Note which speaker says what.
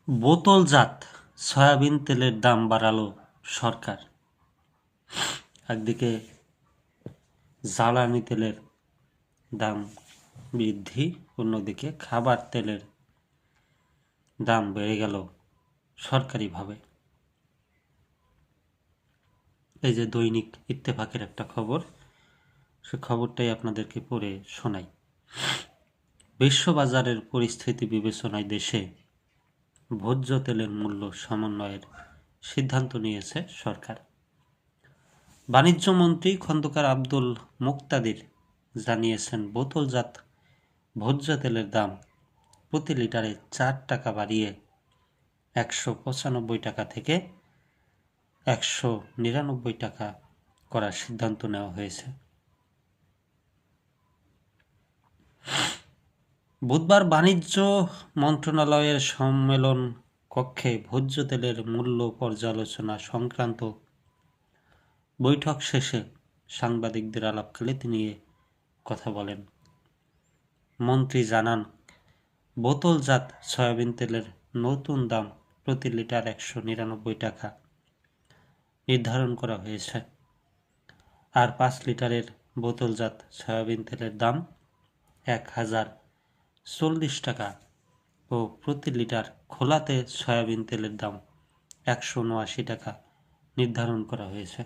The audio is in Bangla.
Speaker 1: বোতলজাত সয়াবিন তেলের দাম বাড়ালো সরকার। একদিকে জ্বালানি তেলের দাম বৃদ্ধি, অন্যদিকে খাবার তেলের দাম বেড়ে গেল সরকারিভাবে। এই যে দৈনিক ইত্তেফাকের একটা খবর, সে খবরটাই আপনাদেরকে পড়ে শোনাই। বিশ্ববাজারের পরিস্থিতি বিবেচনায় দেশে ভোজ্য তেলের মূল্য সমন্বয়ের সিদ্ধান্ত নিয়েছে সরকার। বাণিজ্যমন্ত্রী খন্দকার আব্দুল মুক্তাদির জানিয়েছেন, বোতলজাত ভোজ্য তেলের দাম প্রতি লিটারে 4 টাকা বাড়িয়ে 195 টাকা থেকে 199 টাকা করার সিদ্ধান্ত নেওয়া হয়েছে। বুধবার বাণিজ্য মন্ত্রণালয়ের সম্মেলন কক্ষে ভোজ্য তেলের মূল্য পর্যালোচনা সংক্রান্ত বৈঠক শেষে সাংবাদিকদের আলাপকালে তিনি কথা বলেন। মন্ত্রী জানান, বোতলজাত সয়াবিন তেলের নতুন দাম প্রতি লিটার 199 টাকা নির্ধারণ করা হয়েছে, আর 5 লিটারের বোতলজাত সয়াবিন তেলের দাম 1040 টাকা ও প্রতি লিটার খোলাতে সয়াবিন তেলের দাম 179 টাকা নির্ধারণ করা হয়েছে।